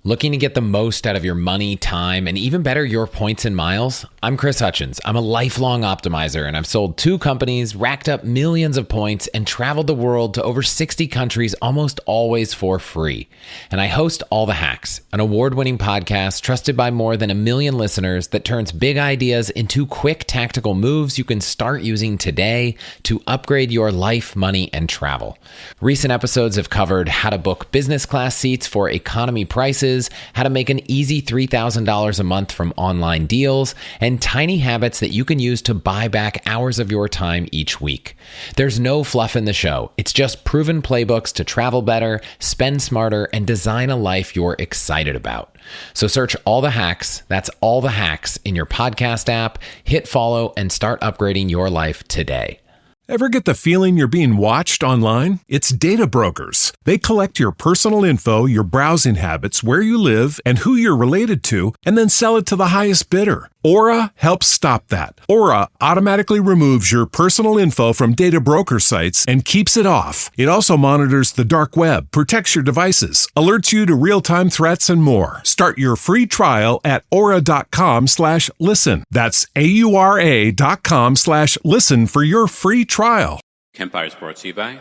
Looking to get the most out of your money, time, and even better, your points and miles? I'm Chris Hutchins. I'm a lifelong optimizer, and I've sold 2 companies, racked up millions of points, and traveled the world to over 60 countries almost always for free. And I host All the Hacks, an award-winning podcast trusted by more than 1 million listeners that turns big ideas into quick tactical moves you can start using today to upgrade your life, money, and travel. Recent episodes have covered how to book business class seats for economy prices, how to make an easy $3,000 a month from online deals, and tiny habits that you can use to buy back hours of your time each week. There's no fluff in the show. It's just proven playbooks to travel better, spend smarter, and design a life you're excited about. So search All the Hacks, that's All the Hacks, in your podcast app, hit follow, and start upgrading your life today. Ever get the feeling you're being watched online? It's data brokers. They collect your personal info, your browsing habits, where you live, and who you're related to, and then sell it to the highest bidder. Aura helps stop that. Aura automatically removes your personal info from data broker sites and keeps it off. It also monitors the dark web, protects your devices, alerts you to real-time threats, and more. Start your free trial at aura.com/listen. That's AURA.com/listen for your free trial. Kempire is brought to you by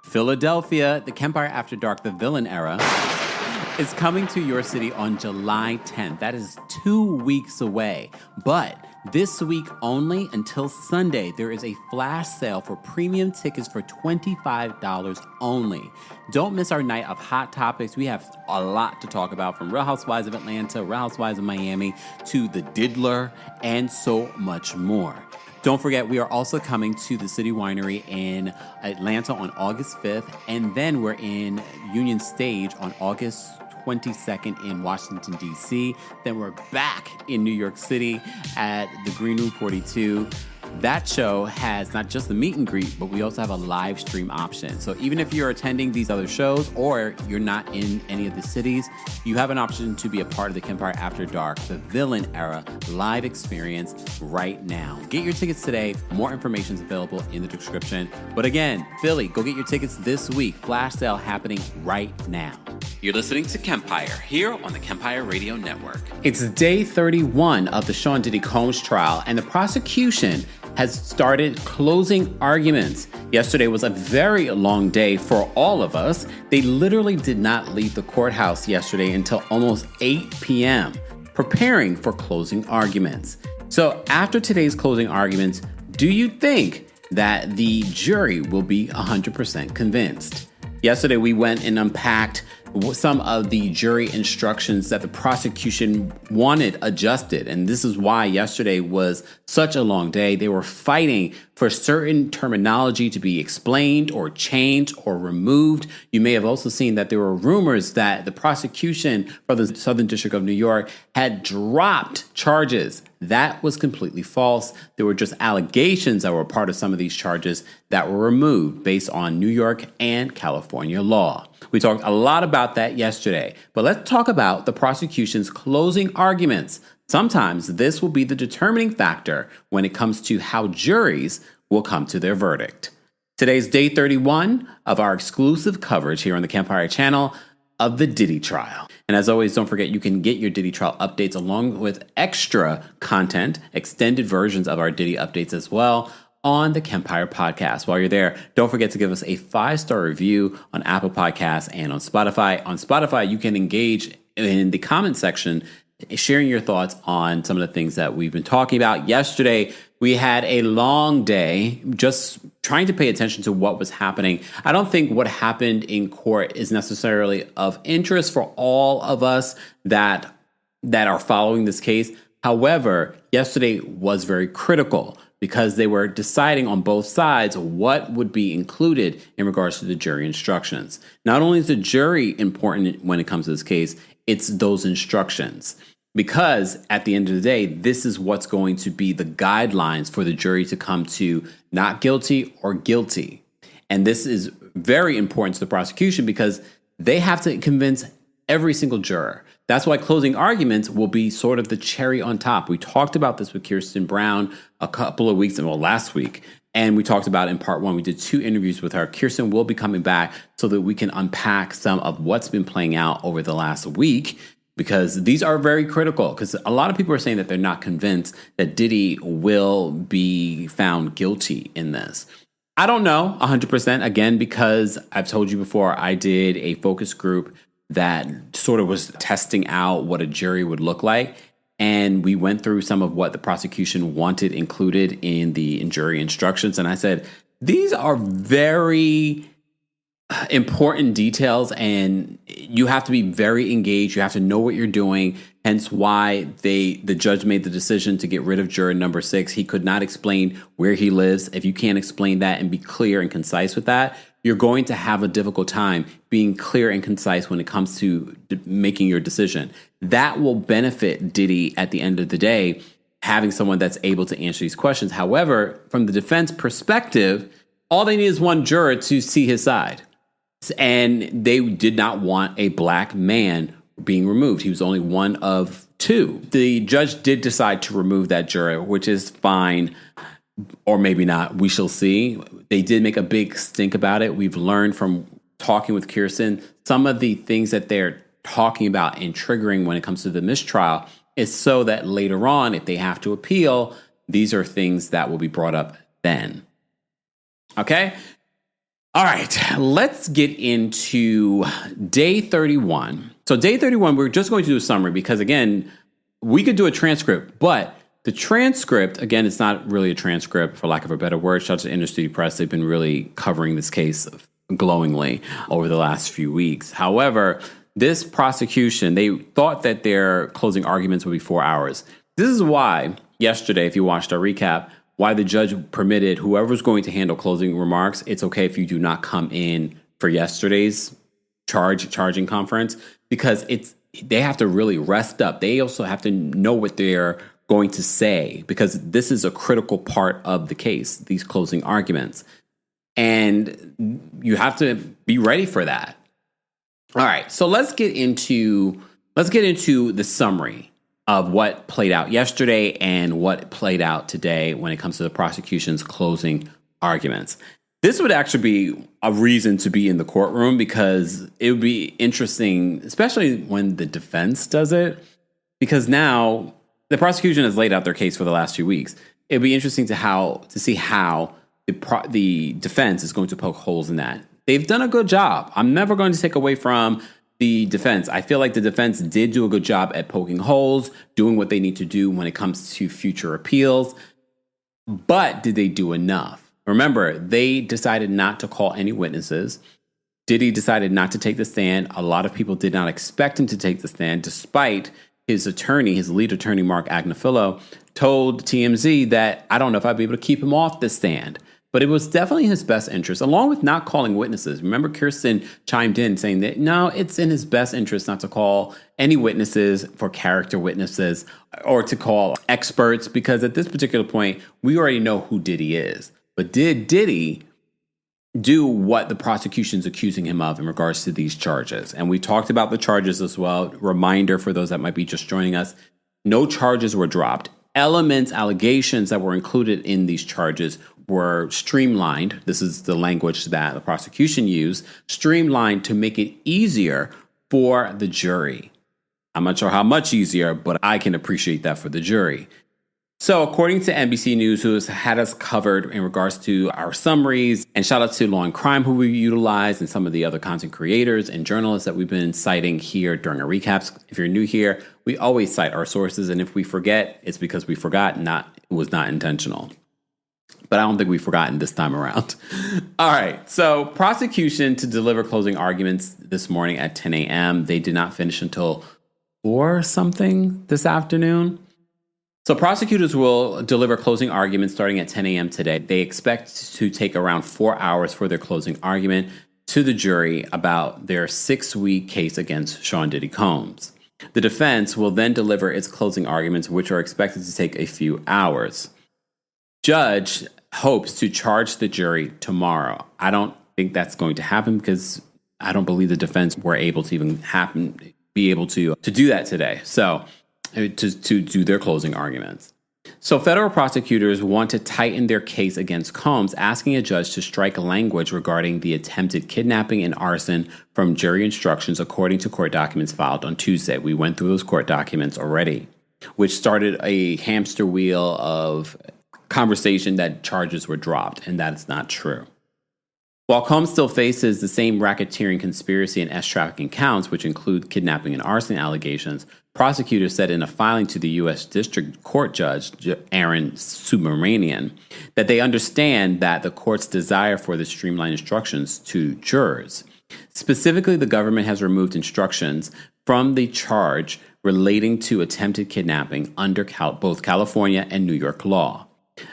Philadelphia. The Kempire After Dark, the villain era, is coming to your city on July 10th. That is 2 weeks away. But this week only until Sunday, there is a flash sale for premium tickets for $25 only. Don't miss our night of hot topics. We have a lot to talk about, from Real Housewives of Atlanta, Real Housewives of Miami, to The Diddler, and so much more. Don't forget, we are also coming to the City Winery in Atlanta on August 5th, and then we're in Union Stage on August 22nd in Washington, D.C. Then we're back in New York City at the Green Room 42. That show has not just the meet and greet, but we also have a live stream option. So even if you're attending these other shows or you're not in any of the cities, you have an option to be a part of the Kempire After Dark, the villain era live experience right now. Get your tickets today. More information is available in the description. But again, Philly, go get your tickets this week. Flash sale happening right now. You're listening to Kempire here on the Kempire Radio Network. It's day 31 of the Sean Diddy Combs trial, and the prosecution has started closing arguments. Yesterday was a very long day for all of us. They literally did not leave the courthouse yesterday until almost 8 p.m., preparing for closing arguments. So after today's closing arguments, do you think that the jury will be 100% convinced? Yesterday, we went and unpacked some of the jury instructions that the prosecution wanted adjusted. And this is why yesterday was such a long day. They were fighting for certain terminology to be explained or changed or removed. You may have also seen that there were rumors that the prosecution for the Southern District of New York had dropped charges. That was completely false. There were just allegations that were part of some of these charges that were removed based on New York and California law. We talked a lot about that yesterday, but let's talk about the prosecution's closing arguments. Sometimes this will be the determining factor when it comes to how juries will come to their verdict. Today's day 31 of our exclusive coverage here on the Kempire channel of the Diddy trial. And as always, don't forget you can get your Diddy trial updates along with extra content, extended versions of our Diddy updates as well, on the Kempire podcast. While you're there, don't forget to give us a 5-star review on Apple Podcasts and on Spotify. On Spotify, you can engage in the comment section, sharing your thoughts on some of the things that we've been talking about. Yesterday, we had a long day just trying to pay attention to what was happening. I don't think what happened in court is necessarily of interest for all of us that are following this case. However, yesterday was very critical because they were deciding on both sides what would be included in regards to the jury instructions. Not only is the jury important when it comes to this case, it's those instructions. Because at the end of the day, this is what's going to be the guidelines for the jury to come to not guilty or guilty. And this is very important to the prosecution because they have to convince every single juror. That's why closing arguments will be sort of the cherry on top. We talked about this with Kirsten Brown a couple of weeks ago, last week, And we talked about in part one, we did 2 interviews with her. Kirsten will be coming back so that we can unpack some of what's been playing out over the last week, because these are very critical. Because a lot of people are saying that they're not convinced that Diddy will be found guilty in this. I don't know 100%, again, because I've told you before, I did a focus group that sort of was testing out what a jury would look like. And we went through some of what the prosecution wanted included in the jury instructions. And I said, these are very important details, and you have to be very engaged. You have to know what you're doing. Hence why the judge made the decision to get rid of juror number 6. He could not explain where he lives. If you can't explain that and be clear and concise with that, you're going to have a difficult time being clear and concise when it comes to making your decision. That will benefit Diddy at the end of the day, having someone that's able to answer these questions. However, from the defense perspective, all they need is one juror to see his side. And they did not want a black man being removed. He was only one of 2. The judge did decide to remove that juror, which is fine, or maybe not. We shall see. They did make a big stink about it. We've learned from talking with Kirsten, some of the things that they're talking about and triggering when it comes to the mistrial is so that later on, if they have to appeal, these are things that will be brought up then. Okay? All right, let's get into day 31. So day 31, we're just going to do a summary because, again, we could do a transcript, but the transcript, again, it's not really a transcript, for lack of a better word. Shout out to Industry Press. They've been really covering this case glowingly over the last few weeks. However, this prosecution, they thought that their closing arguments would be 4 hours. This is why yesterday, if you watched our recap, why the judge permitted whoever's going to handle closing remarks, it's okay if you do not come in for yesterday's charging conference, because they have to really rest up. They also have to know what they're going to say, because this is a critical part of the case, these closing arguments. And you have to be ready for that. All right, so let's get into the summary of what played out yesterday and what played out today when it comes to the prosecution's closing arguments. This would actually be a reason to be in the courtroom, because it would be interesting, especially when the defense does it, because now the prosecution has laid out their case for the last few weeks. It'd be interesting to see how the defense is going to poke holes in that. They've done a good job. I'm never going to take away from the defense. I feel like the defense did do a good job at poking holes, doing what they need to do when it comes to future appeals. But did they do enough? Remember, they decided not to call any witnesses. Diddy decided not to take the stand. A lot of people did not expect him to take the stand, despite his attorney, his lead attorney, Mark Agnifilo, told TMZ that, I don't know if I'd be able to keep him off the stand. But it was definitely in his best interest, along with not calling witnesses. Remember, Kirsten chimed in saying that, no, it's in his best interest not to call any witnesses for character witnesses or to call experts, because at this particular point, we already know who Diddy is. But did Diddy do what the prosecution's accusing him of in regards to these charges? And we talked about the charges as well. Reminder for those that might be just joining us, no charges were dropped. Allegations that were included in these charges were streamlined. This is the language that the prosecution used, streamlined to make it easier for the jury. I'm not sure how much easier, but I can appreciate that for the jury. So according to NBC News, who has had us covered in regards to our summaries, and shout out to Law and Crime, who we utilize, and some of the other content creators and journalists that we've been citing here during our recaps. If you're new here, we always cite our sources, and if we forget, it's because we forgot, it was not intentional. But I don't think we've forgotten this time around. All right. So prosecution to deliver closing arguments this morning at 10 a.m. They did not finish until 4 something this afternoon. So prosecutors will deliver closing arguments starting at 10 a.m. today. They expect to take around 4 hours for their closing argument to the jury about their 6-week case against Sean Diddy Combs. The defense will then deliver its closing arguments, which are expected to take a few hours. Judge hopes to charge the jury tomorrow. I don't think that's going to happen, because I don't believe the defense were able to even be able to do that today. So to do their closing arguments. So federal prosecutors want to tighten their case against Combs, asking a judge to strike language regarding the attempted kidnapping and arson from jury instructions, according to court documents filed on Tuesday. We went through those court documents already, which started a hamster wheel of conversation that charges were dropped, and that is not true. While Combs still faces the same racketeering, conspiracy, and trafficking counts, which include kidnapping and arson allegations, prosecutors said in a filing to the U.S. District Court Judge Aaron Subramanian that they understand that the court's desire for the streamlined instructions to jurors. Specifically, the government has removed instructions from the charge relating to attempted kidnapping under both California and New York law,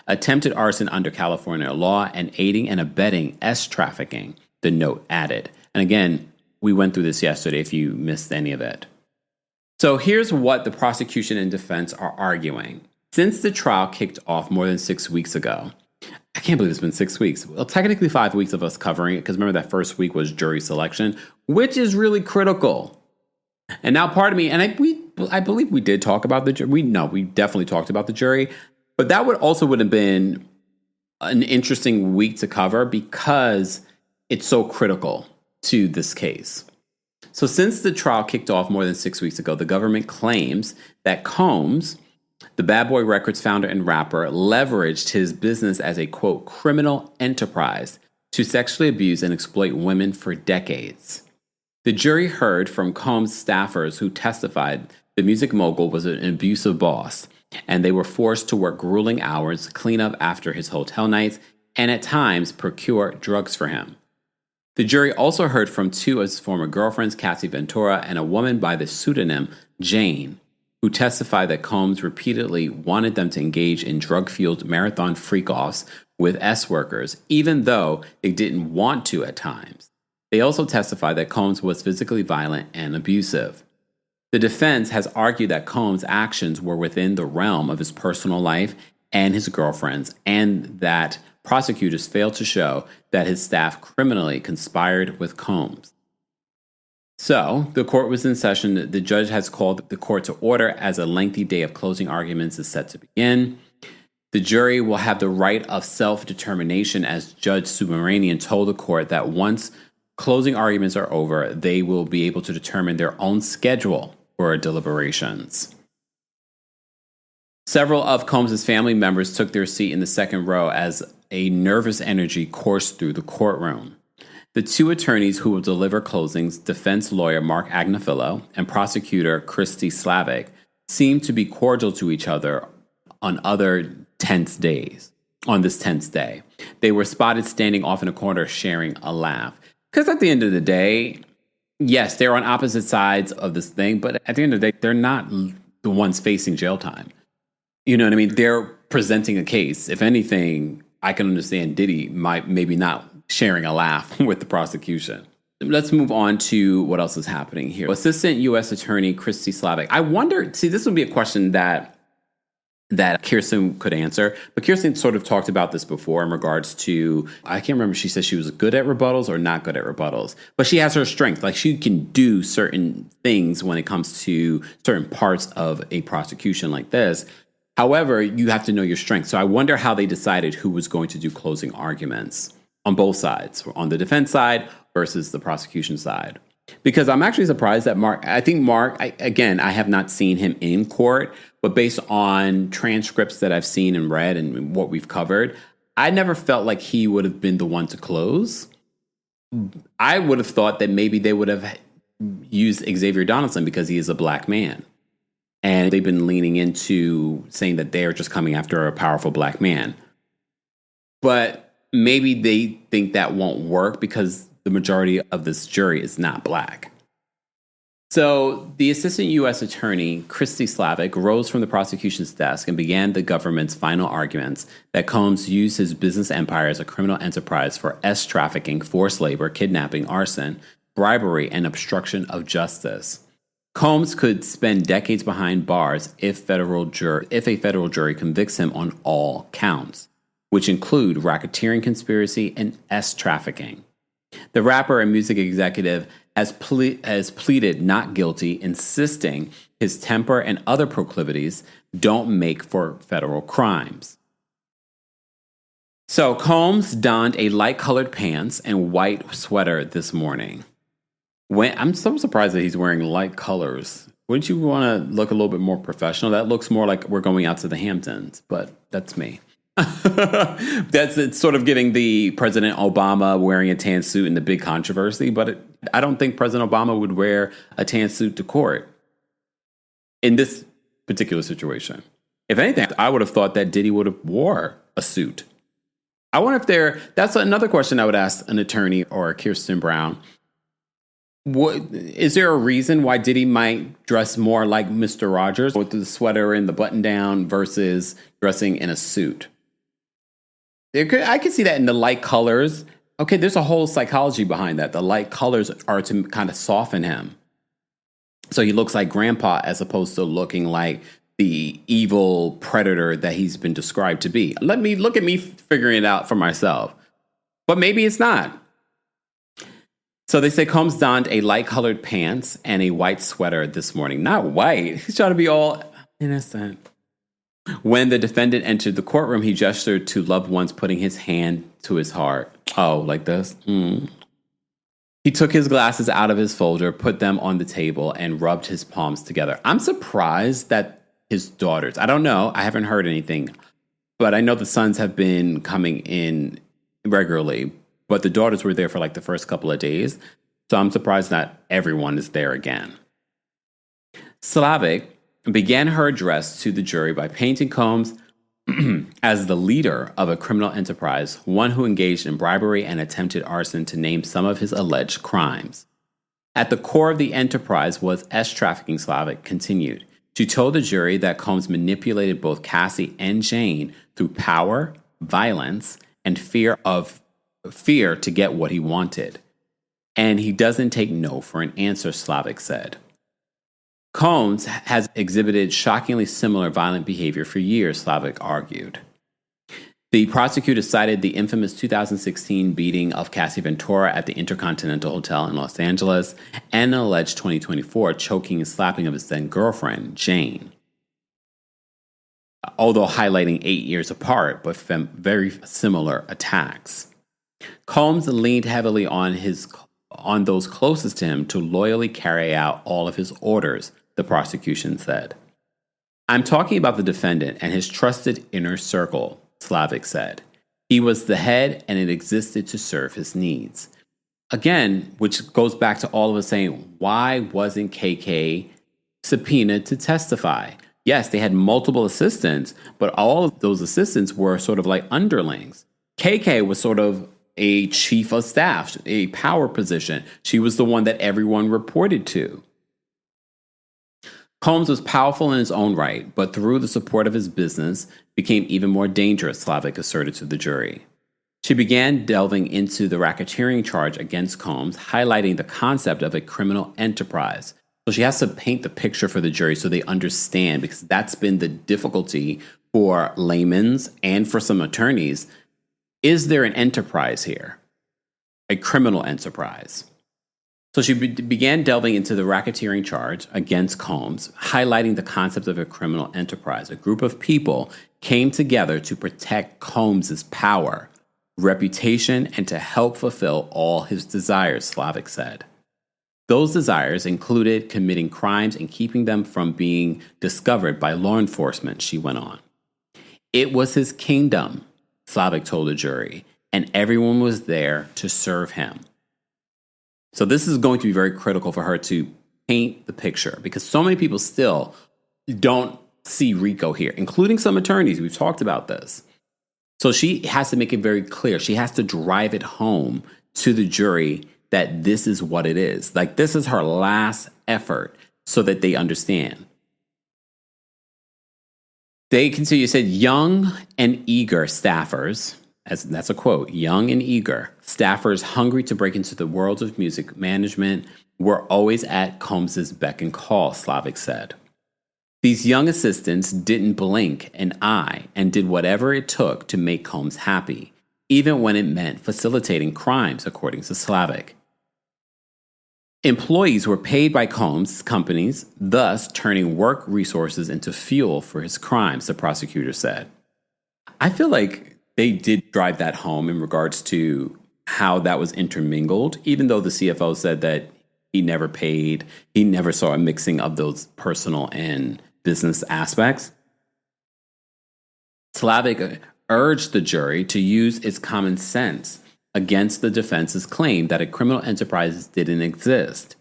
attempted arson under California law, and aiding and abetting trafficking, the note added. And again, we went through this yesterday if you missed any of it. So here's what the prosecution and defense are arguing. Since the trial kicked off more than 6 weeks ago, I can't believe it's been 6 weeks. Well, technically 5 weeks of us covering it, because remember that first week was jury selection, which is really critical. And now part of me, and I believe we did talk about the jury. We definitely talked about the jury. But that would have been an interesting week to cover because it's so critical to this case. So since the trial kicked off more than 6 weeks ago, the government claims that Combs, the Bad Boy Records founder and rapper, leveraged his business as a, quote, criminal enterprise to sexually abuse and exploit women for decades. The jury heard from Combs' staffers who testified the music mogul was an abusive boss, and they were forced to work grueling hours, clean up after his hotel nights, and at times procure drugs for him. The jury also heard from two of his former girlfriends, Cassie Ventura, and a woman by the pseudonym Jane, who testified that Combs repeatedly wanted them to engage in drug-fueled marathon freak-offs with S-workers, even though they didn't want to at times. They also testified that Combs was physically violent and abusive. The defense has argued that Combs' actions were within the realm of his personal life and his girlfriend's, and that prosecutors failed to show that his staff criminally conspired with Combs. So, the court was in session. The judge has called the court to order as a lengthy day of closing arguments is set to begin. The jury will have the right of self-determination, as Judge Subramanian told the court that once closing arguments are over, they will be able to determine their own schedule for deliberations. Several of Combs' family members took their seat in the second row as a nervous energy coursed through the courtroom. The two attorneys who will deliver closings, defense lawyer Mark Agnafilo and prosecutor Christy Slavic, seemed to be cordial to each other on this tense day. They were spotted standing off in a corner sharing a laugh. Because at the end of the day, yes, they're on opposite sides of this thing, but at the end of the day, they're not the ones facing jail time. You know what I mean? They're presenting a case. If anything, I can understand Diddy maybe not sharing a laugh with the prosecution. Let's move on to what else is happening here. Assistant U.S. Attorney Christy Slavic. I wonder, this would be a question that Kirsten could answer, but Kirsten sort of talked about this before in regards to, I can't remember if she said she was good at rebuttals or not good at rebuttals, but she has her strength. Like, she can do certain things when it comes to certain parts of a prosecution like this. However, you have to know your strength. So I wonder how they decided who was going to do closing arguments on both sides, on the defense side versus the prosecution side. Because I'm actually surprised that Mark, I have not seen him in court, but based on transcripts that I've seen and read and what we've covered, I never felt like he would have been the one to close. I would have thought that maybe they would have used Xavier Donaldson because he is a black man. And they've been leaning into saying that they are just coming after a powerful black man. But maybe they think that won't work because the majority of this jury is not black. So the assistant U.S. attorney, Christy Slavic, rose from the prosecution's desk and began the government's final arguments that Combs used his business empire as a criminal enterprise for trafficking, forced labor, kidnapping, arson, bribery, and obstruction of justice. Combs could spend decades behind bars if a federal jury convicts him on all counts, which include racketeering, conspiracy, and trafficking. The rapper and music executive has pleaded not guilty, insisting his temper and other proclivities don't make for federal crimes. So Combs donned a light-colored pants and white sweater this morning. I'm so surprised that he's wearing light colors. Wouldn't you want to look a little bit more professional? That looks more like we're going out to the Hamptons, but that's me. It's sort of giving the President Obama wearing a tan suit in the big controversy, but I don't think President Obama would wear a tan suit to court in this particular situation. If anything, I would have thought that Diddy would have wore a suit. I wonder if that's another question I would ask an attorney or Kirsten Brown. Is there a reason why Diddy might dress more like Mr. Rogers with the sweater and the button down versus dressing in a suit? I could see that in the light colors. Okay, there's a whole psychology behind that. The light colors are to kind of soften him. So he looks like grandpa as opposed to looking like the evil predator that he's been described to be. Look at me figuring it out for myself. But maybe it's not. So they say Combs donned a light-colored pants and a white sweater this morning. Not white. He's trying to be all innocent. When the defendant entered the courtroom, he gestured to loved ones, putting his hand to his heart. Oh, like this? He took his glasses out of his folder, put them on the table, and rubbed his palms together. I'm surprised that his daughters, I don't know, I haven't heard anything, but I know the sons have been coming in regularly, but the daughters were there for like the first couple of days, so I'm surprised not everyone is there again. Slavic began her address to the jury by painting Combs as the leader of a criminal enterprise, one who engaged in bribery and attempted arson, to name some of his alleged crimes. At the core of the enterprise was trafficking, Slavic continued. She told the jury that Combs manipulated both Cassie and Jane through power, violence, and fear to get what he wanted. And he doesn't take no for an answer, Slavic said. Combs has exhibited shockingly similar violent behavior for years, Slavic argued. The prosecutor cited the infamous 2016 beating of Cassie Ventura at the Intercontinental Hotel in Los Angeles and an alleged 2024 choking and slapping of his then-girlfriend, Jane. Although highlighting 8 years apart, but very similar attacks. Combs leaned heavily on those closest to him to loyally carry out all of his orders, the prosecution said. I'm talking about the defendant and his trusted inner circle, Slavic said. He was the head and it existed to serve his needs. Again, which goes back to all of us saying, why wasn't KK subpoenaed to testify? Yes, they had multiple assistants, but all of those assistants were sort of like underlings. KK was sort of a chief of staff, a power position. She was the one that everyone reported to. Combs was powerful in his own right, but through the support of his business, became even more dangerous, Slavic asserted to the jury. She began delving into the racketeering charge against Combs, highlighting the concept of a criminal enterprise. So she has to paint the picture for the jury so they understand, because that's been the difficulty for laymen's and for some attorneys. Is there an enterprise here? A criminal enterprise? So she began delving into the racketeering charge against Combs, highlighting the concept of a criminal enterprise. A group of people came together to protect Combs' power, reputation, and to help fulfill all his desires, Slavic said. Those desires included committing crimes and keeping them from being discovered by law enforcement, she went on. It was his kingdom, Slavic told the jury, and everyone was there to serve him. So this is going to be very critical for her to paint the picture, because so many people still don't see Rico here, including some attorneys. We've talked about this. So she has to make it very clear. She has to drive it home to the jury that this is what it is. Like, this is her last effort so that they understand. They continue, said, young and eager staffers, that's a quote, young and eager staffers hungry to break into the world of music management were always at Combs' beck and call, Slavic said. These young assistants didn't blink an eye and did whatever it took to make Combs happy, even when it meant facilitating crimes, according to Slavic. Employees were paid by Combs' companies, thus turning work resources into fuel for his crimes, the prosecutor said. I feel like they did drive that home in regards to how that was intermingled, even though the CFO said that he never paid, he never saw a mixing of those personal and business aspects. Slavic urged the jury to use its common sense against the defense's claim that a criminal enterprise didn't exist,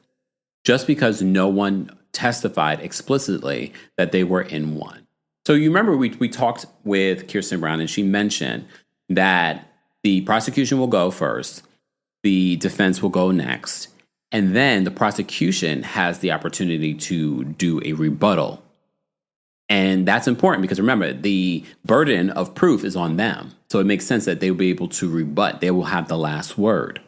just because no one testified explicitly that they were in one. So you remember we talked with Kirsten Brown, and she mentioned that the prosecution will go first, the defense will go next, and then the prosecution has the opportunity to do a rebuttal. And that's important because remember, the burden of proof is on them. So it makes sense that they will be able to rebut. They will have the last word.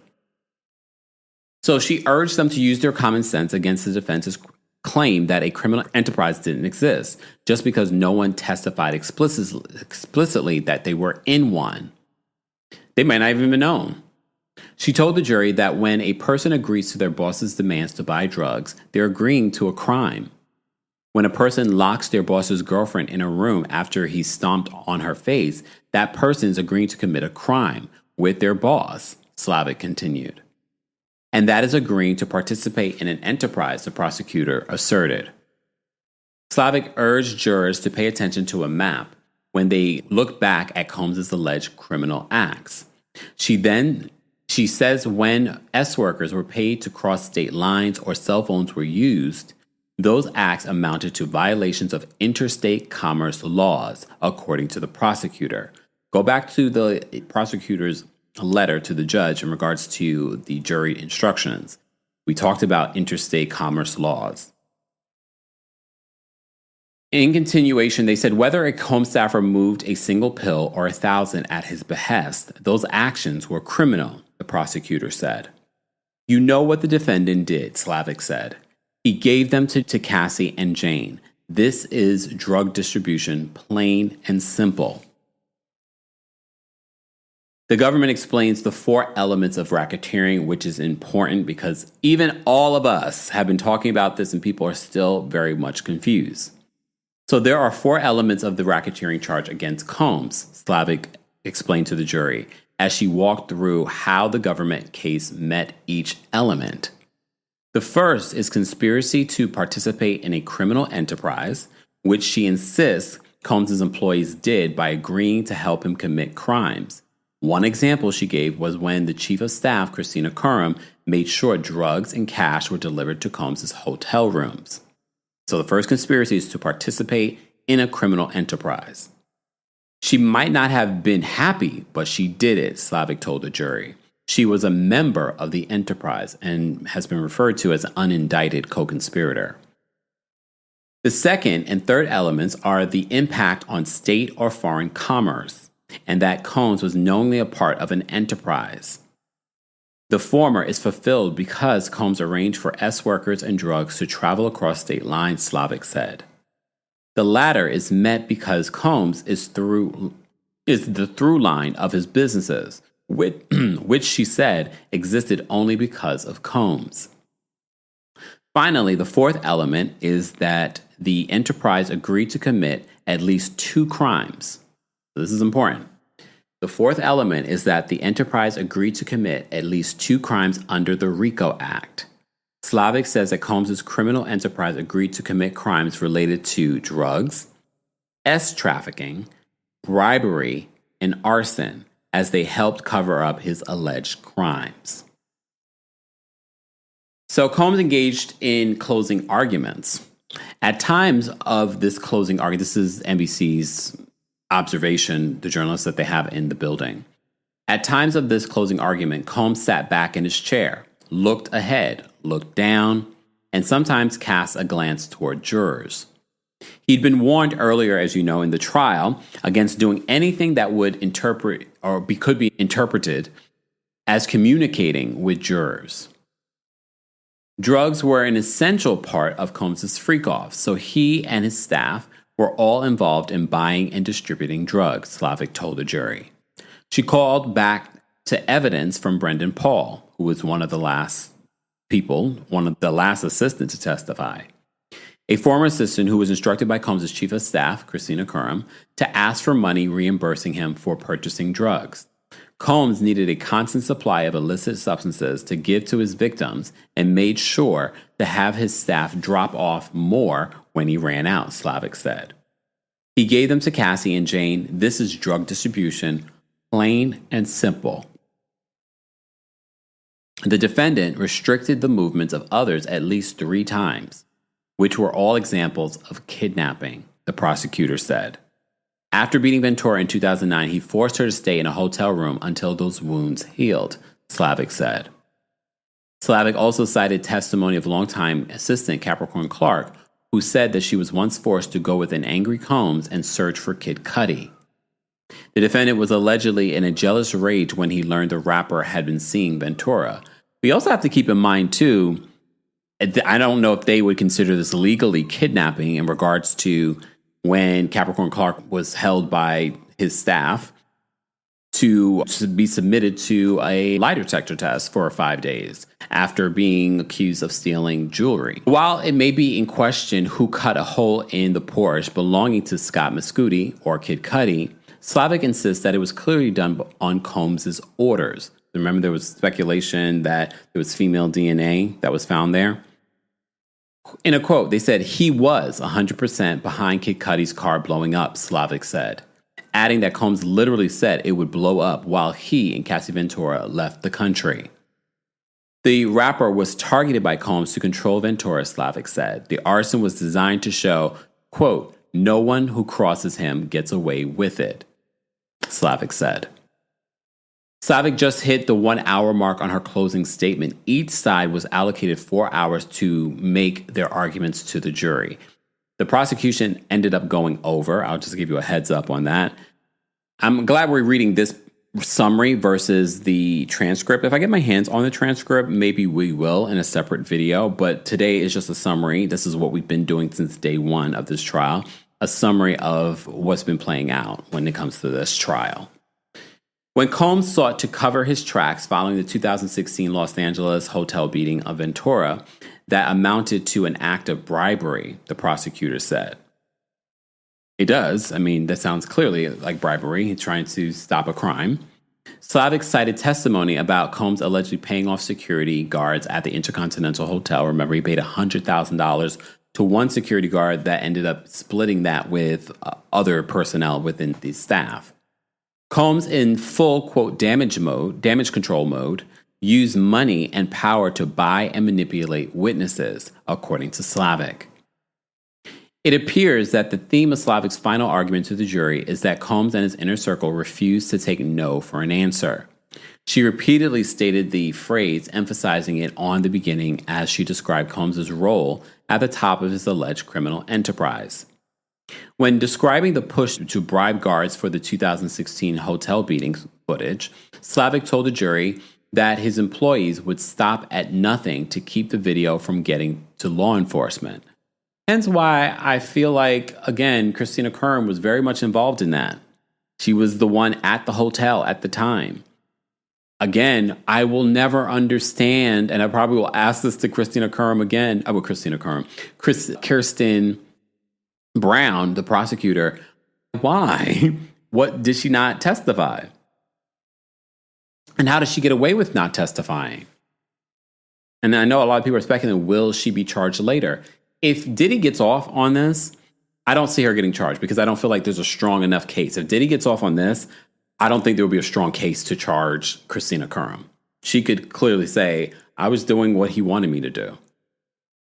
So she urged them to use their common sense against the defense's claim that a criminal enterprise didn't exist, just because no one testified explicitly that they were in one. They might not even have known. She told the jury that when a person agrees to their boss's demands to buy drugs, they're agreeing to a crime. When a person locks their boss's girlfriend in a room after he stomped on her face, that person is agreeing to commit a crime with their boss, Slavic continued. And that is agreeing to participate in an enterprise, the prosecutor asserted. Slavic urged jurors to pay attention to a map when they look back at Combs' alleged criminal acts. She says when S workers were paid to cross state lines or cell phones were used, those acts amounted to violations of interstate commerce laws, according to the prosecutor. Go back to the prosecutor's letter to the judge in regards to the jury instructions. We talked about interstate commerce laws. In continuation, they said whether a Combs staffer moved a single pill or 1,000 at his behest, those actions were criminal, the prosecutor said. You know what the defendant did, Slavic said. He gave them to Cassie and Jane. This is drug distribution, plain and simple. The government explains the 4 elements of racketeering, which is important because even all of us have been talking about this and people are still very much confused. So there are 4 elements of the racketeering charge against Combs, Slavic explained to the jury, as she walked through how the government case met each element. The first is conspiracy to participate in a criminal enterprise, which she insists Combs' employees did by agreeing to help him commit crimes. One example she gave was when the chief of staff, Christina Curran, made sure drugs and cash were delivered to Combs' hotel rooms. So the first conspiracy is to participate in a criminal enterprise. She might not have been happy, but she did it, Slavic told the jury. She was a member of the enterprise and has been referred to as an unindicted co-conspirator. The second and third elements are the impact on state or foreign commerce, and that Combs was knowingly a part of an enterprise. The former is fulfilled because Combs arranged for S workers and drugs to travel across state lines, Slavic said. The latter is met because Combs is the through line of his businesses, which she said existed only because of Combs. Finally, the fourth element is that the enterprise agreed to commit at least 2 crimes. This is important. The fourth element is that the enterprise agreed to commit at least 2 crimes under the RICO Act. Slavic says that Combs' criminal enterprise agreed to commit crimes related to drugs, S trafficking, bribery, and arson, as they helped cover up his alleged crimes. So Combs engaged in closing arguments. At times of this closing argument, this is NBC's observation, the journalists that they have in the building. At times of this closing argument, Combs sat back in his chair, looked ahead, looked down, and sometimes cast a glance toward jurors. He'd been warned earlier, as you know, in the trial against doing anything that would could be interpreted as communicating with jurors. Drugs were an essential part of Combs' freak-off, so he and his staff were all involved in buying and distributing drugs, Slavic told the jury. She called back to evidence from Brendan Paul, who was one of the last people, one of the last assistants to testify. A former assistant who was instructed by Combs' chief of staff, Christina Curran, to ask for money reimbursing him for purchasing drugs. Combs needed a constant supply of illicit substances to give to his victims and made sure to have his staff drop off more when he ran out, Slavic said. He gave them to Cassie and Jane. This is drug distribution, plain and simple. The defendant restricted the movements of others at least 3 times, which were all examples of kidnapping, the prosecutor said. After beating Ventura in 2009, he forced her to stay in a hotel room until those wounds healed, Slavic said. Slavic also cited testimony of longtime assistant Capricorn Clark, who said that she was once forced to go with an angry Combs and search for Kid Cudi. The defendant was allegedly in a jealous rage when he learned the rapper had been seeing Ventura. We also have to keep in mind, too, I don't know if they would consider this legally kidnapping in regards to when Capricorn Clark was held by his staff to be submitted to a lie detector test for 5 days after being accused of stealing jewelry. While it may be in question who cut a hole in the Porsche belonging to Scott Mescudi or Kid Cudi, Slavic insists that it was clearly done on Combs' orders. Remember, there was speculation that there was female DNA that was found there. In a quote, they said he was 100% behind Kid Cudi's car blowing up, Slavic said, adding that Combs literally said it would blow up while he and Cassie Ventura left the country. The rapper was targeted by Combs to control Ventura, Slavic said. The arson was designed to show, quote, no one who crosses him gets away with it, Slavic said. Slavic just hit the 1 hour mark on her closing statement. Each side was allocated 4 hours to make their arguments to the jury. The prosecution ended up going over. I'll just give you a heads up on that. I'm glad we're reading this summary versus the transcript. If I get my hands on the transcript, maybe we will in a separate video. But today is just a summary. This is what we've been doing since day 1 of this trial. A summary of what's been playing out when it comes to this trial. When Combs sought to cover his tracks following the 2016 Los Angeles hotel beating of Ventura that amounted to an act of bribery, the prosecutor said. It does. I mean, that sounds clearly like bribery. He's trying to stop a crime. Slavic cited testimony about Combs allegedly paying off security guards at the Intercontinental Hotel. Remember, he paid $100,000 to one security guard that ended up splitting that with other personnel within the staff. Combs, in full, quote, damage control mode, used money and power to buy and manipulate witnesses, according to Slavic. It appears that the theme of Slavic's final argument to the jury is that Combs and his inner circle refused to take no for an answer. She repeatedly stated the phrase, emphasizing it on the beginning as she described Combs' role at the top of his alleged criminal enterprise. When describing the push to bribe guards for the 2016 hotel beating footage, Slavic told the jury that his employees would stop at nothing to keep the video from getting to law enforcement. Hence why I feel like, again, Christina Curran was very much involved in that. She was the one at the hotel at the time. Again, I will never understand, and I probably will ask this to Kirsten Brown, the prosecutor, why? What did she not testify? And how does she get away with not testifying? And I know a lot of people are speculating, will she be charged later? If Diddy gets off on this, I don't see her getting charged because I don't feel like there's a strong enough case. If Diddy gets off on this, I don't think there will be a strong case to charge Christina Curran. She could clearly say, I was doing what he wanted me to do.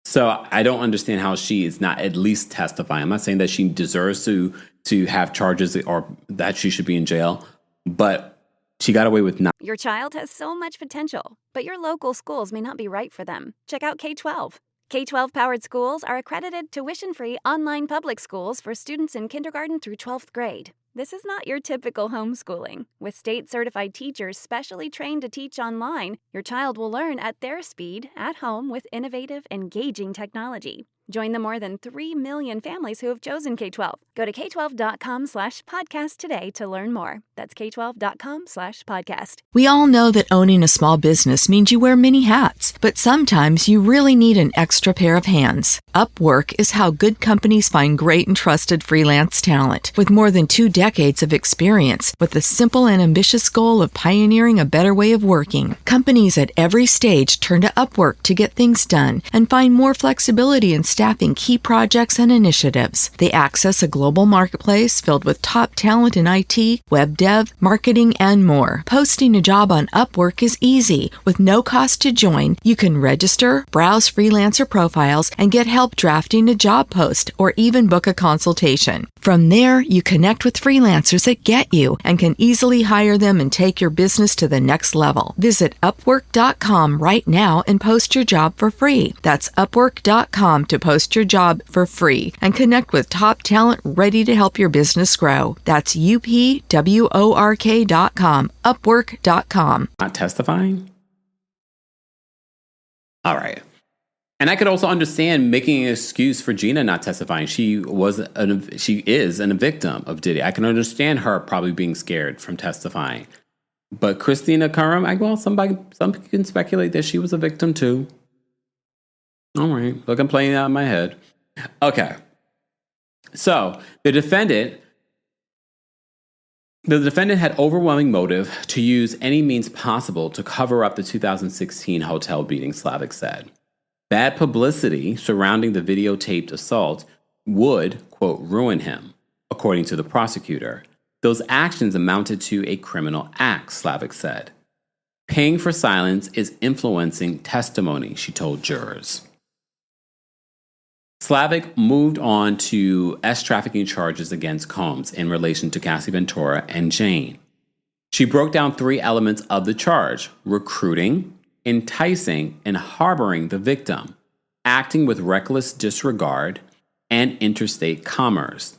So I don't understand how she is not at least testifying. I'm not saying that she deserves to have charges or that she should be in jail, but she got away with not. Your child has so much potential, but your local schools may not be right for them. Check out K-12. K-12 powered schools are accredited tuition-free online public schools for students in kindergarten through 12th grade. This is not your typical homeschooling. With state-certified teachers specially trained to teach online, your child will learn at their speed, at home, with innovative, engaging technology. Join the more than 3 million families who have chosen K-12. Go to k12.com/podcast today to learn more. That's k12.com/podcast. We all know that owning a small business means you wear many hats, but sometimes you really need an extra pair of hands. Upwork is how good companies find great and trusted freelance talent. With more than 2 decades of experience, with the simple and ambitious goal of pioneering a better way of working, companies at every stage turn to Upwork to get things done and find more flexibility in staffing key projects and initiatives. They access a global marketplace filled with top talent in IT, web dev, marketing, and more. Posting a job on Upwork is easy. With no cost to join, you can register, browse freelancer profiles, and get help drafting a job post or even book a consultation. From there, you connect with freelancers that get you and can easily hire them and take your business to the next level. Visit Upwork.com right now and post your job for free. That's Upwork.com to post your job for free and connect with top talent ready to help your business grow. That's UPWORK.com, Upwork.com. Not testifying? All right. And I could also understand making an excuse for Gina not testifying. She is a victim of Diddy. I can understand her probably being scared from testifying. But Christina Curran, some can speculate that she was a victim too. All right, look, I'm playing out in my head. Okay, so the defendant had overwhelming motive to use any means possible to cover up the 2016 hotel beating, Slavic said. Bad publicity surrounding the videotaped assault would, quote, ruin him, according to the prosecutor. Those actions amounted to a criminal act, Slavic said. Paying for silence is influencing testimony, she told jurors. Slavic moved on to trafficking charges against Combs in relation to Cassie Ventura and Jane. She broke down 3 elements of the charge: recruiting, enticing, and harboring the victim, acting with reckless disregard, and interstate commerce.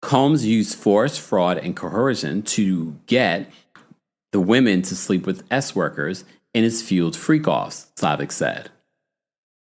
Combs used force, fraud, and coercion to get the women to sleep with workers in his fueled freak-offs, Slavic said.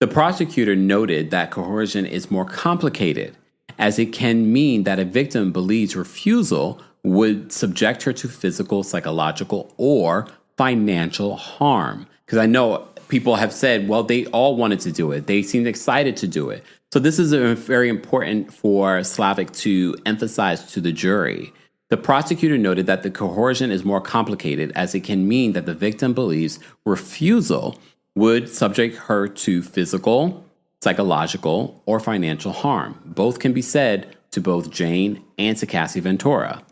The prosecutor noted that coercion is more complicated, as it can mean that a victim believes refusal would subject her to physical, psychological, or financial harm. Because I know people have said, well, they all wanted to do it. They seemed excited to do it. So this is very important for Slavic to emphasize to the jury. The prosecutor noted that the coercion is more complicated, as it can mean that the victim believes refusal would subject her to physical, psychological, or financial harm. Both can be said to both Jane and to Cassie Ventura.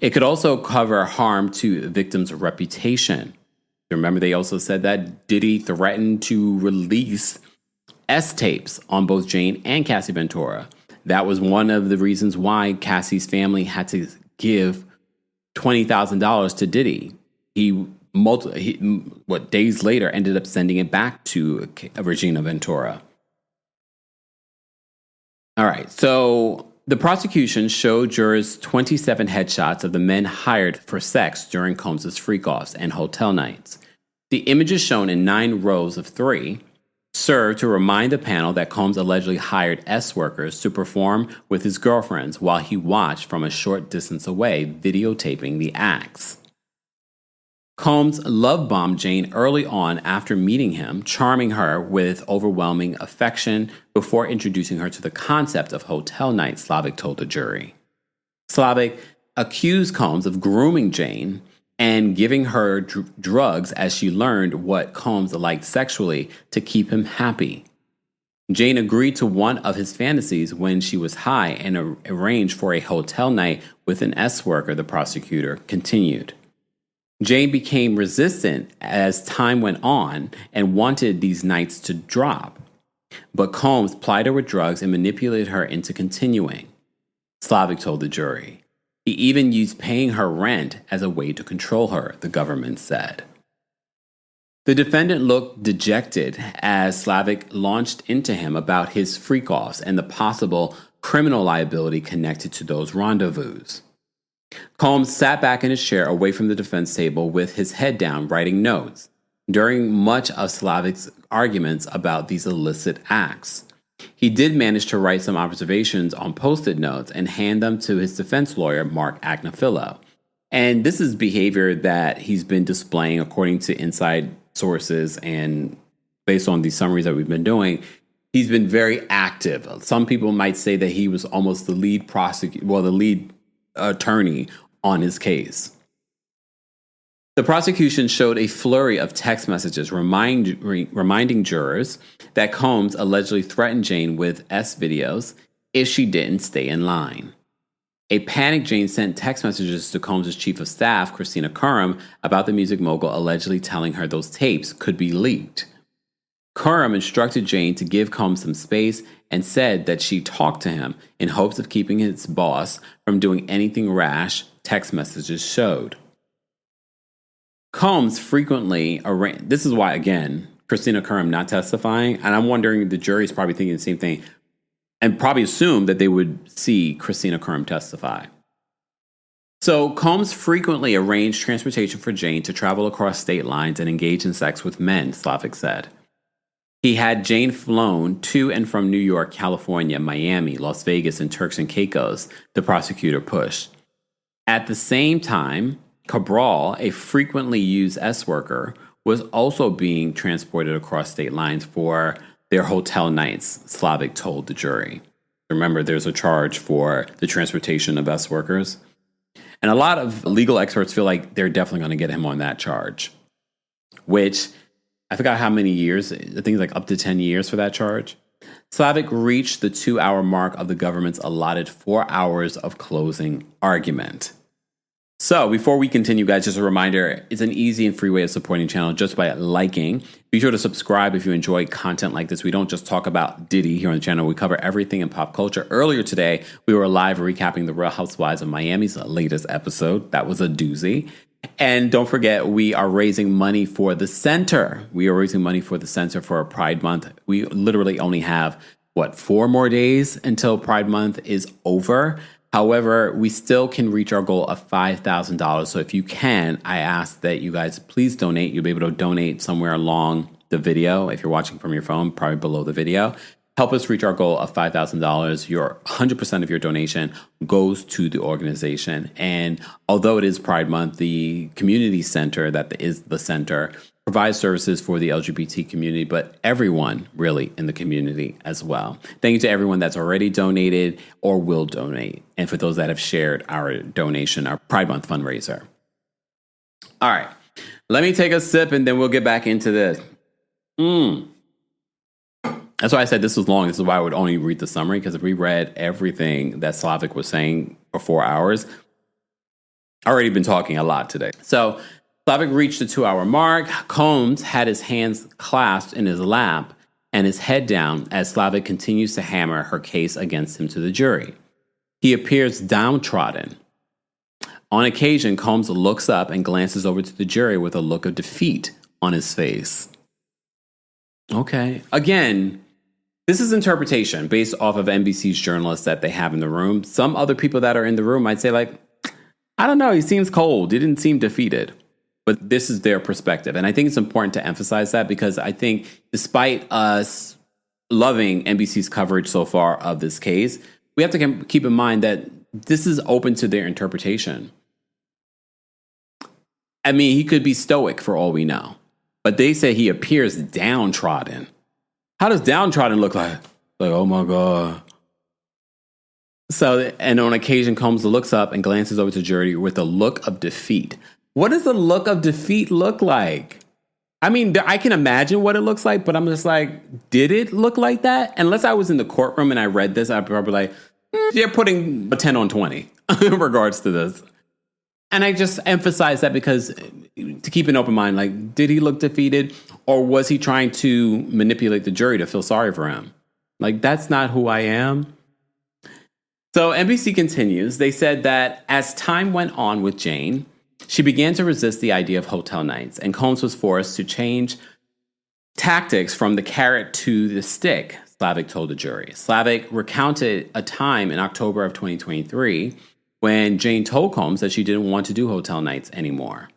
It could also cover harm to the victim's reputation. Remember, they also said that Diddy threatened to release tapes on both Jane and Cassie Ventura. That was one of the reasons why Cassie's family had to give $20,000 to Diddy. He days later ended up sending it back to Regina Ventura. All right, so the prosecution showed jurors 27 headshots of the men hired for sex during Combs' freak-offs and hotel nights. The images shown in 9 rows of 3 served to remind the panel that Combs allegedly hired workers to perform with his girlfriends while he watched from a short distance away, videotaping the acts. Combs love-bombed Jane early on after meeting him, charming her with overwhelming affection before introducing her to the concept of hotel night, Slavic told the jury. Slavic accused Combs of grooming Jane and giving her drugs as she learned what Combs liked sexually to keep him happy. Jane agreed to one of his fantasies when she was high and arranged for a hotel night with an worker, the prosecutor continued. Jane became resistant as time went on and wanted these nights to drop. But Combs plied her with drugs and manipulated her into continuing, Slavic told the jury. He even used paying her rent as a way to control her, the government said. The defendant looked dejected as Slavic launched into him about his freak-offs and the possible criminal liability connected to those rendezvous. Combs sat back in his chair away from the defense table with his head down, writing notes. During much of Slavic's arguments about these illicit acts, He did manage to write some observations on Post-it notes and hand them to his defense lawyer, Mark Agnafilo. And this is behavior that he's been displaying according to inside sources and based on these summaries that we've been doing. He's been very active. Some people might say that he was almost the lead the lead attorney on his case. The prosecution showed a flurry of text messages reminding jurors that Combs allegedly threatened Jane with S videos if she didn't stay in line. A panicked Jane sent text messages to Combs' chief of staff, Christina Curran, about the music mogul allegedly telling her those tapes could be leaked. Curran instructed Jane to give Combs some space and said that she talked to him in hopes of keeping his boss from doing anything rash, text messages showed. Combs frequently arranged. This is why, again, Christina Curran not testifying, and I'm wondering the jury's probably thinking the same thing and probably assumed that they would see Christina Curran testify. So Combs frequently arranged transportation for Jane to travel across state lines and engage in sex with men, Slavic said. He had Jane flown to and from New York, California, Miami, Las Vegas, and Turks and Caicos, the prosecutor pushed. At the same time, Cabral, a frequently used S-worker, was also being transported across state lines for their hotel nights, Slavic told the jury. Remember, there's a charge for the transportation of S-workers. And a lot of legal experts feel like they're definitely going to get him on that charge, which I forgot how many years. I think it's like up to 10 years for that charge. Slavic reached the 2-hour mark of the government's allotted 4 hours of closing argument. So before we continue, guys, just a reminder, it's an easy and free way of supporting the channel just by liking. Be sure to subscribe if you enjoy content like this. We don't just talk about Diddy here on the channel. We cover everything in pop culture. Earlier today, we were live recapping The Real Housewives of Miami's latest episode. That was a doozy. And don't forget, we are raising money for the center. We are raising money for the center for Pride Month. We literally only have, 4 more days until Pride Month is over. However, we still can reach our goal of $5,000. So if you can, I ask that you guys please donate. You'll be able to donate somewhere along the video. If you're watching from your phone, probably below the video. Help us reach our goal of $5,000. Your 100% of your donation goes to the organization. And although it is Pride Month, the community center that is the center provides services for the LGBT community, but everyone really in the community as well. Thank you to everyone that's already donated or will donate. And for those that have shared our donation, our Pride Month fundraiser. All right, let me take a sip and then we'll get back into this. That's why I said this was long. This is why I would only read the summary, because if we read everything that Slavic was saying for 4 hours, I've already been talking a lot today. So Slavic reached the 2-hour mark. Combs had his hands clasped in his lap and his head down as Slavic continues to hammer her case against him to the jury. He appears downtrodden. On occasion, Combs looks up and glances over to the jury with a look of defeat on his face. Okay. Again, this is interpretation based off of NBC's journalists that they have in the room. Some other people that are in the room might say, I don't know, he seems cold. He didn't seem defeated. But this is their perspective. And I think it's important to emphasize that, because I think despite us loving NBC's coverage so far of this case, we have to keep in mind that this is open to their interpretation. I mean, he could be stoic for all we know, but they say he appears downtrodden. How does downtrodden look like? Oh my God. So, and on occasion, Combs looks up and glances over to the jury with a look of defeat. What does the look of defeat look like? I mean, I can imagine what it looks like, but I'm just like, did it look like that? Unless I was in the courtroom and I read this, I'd probably like, you're putting a 10 on 20 in regards to this. And I just emphasize that because to keep an open mind, did he look defeated, or was he trying to manipulate the jury to feel sorry for him? That's not who I am. So NBC continues. They said that as time went on with Jane, she began to resist the idea of hotel nights, and Combs was forced to change tactics from the carrot to the stick, Slavic told the jury. Slavic recounted a time in October of 2023 when Jane told Combs that she didn't want to do hotel nights anymore,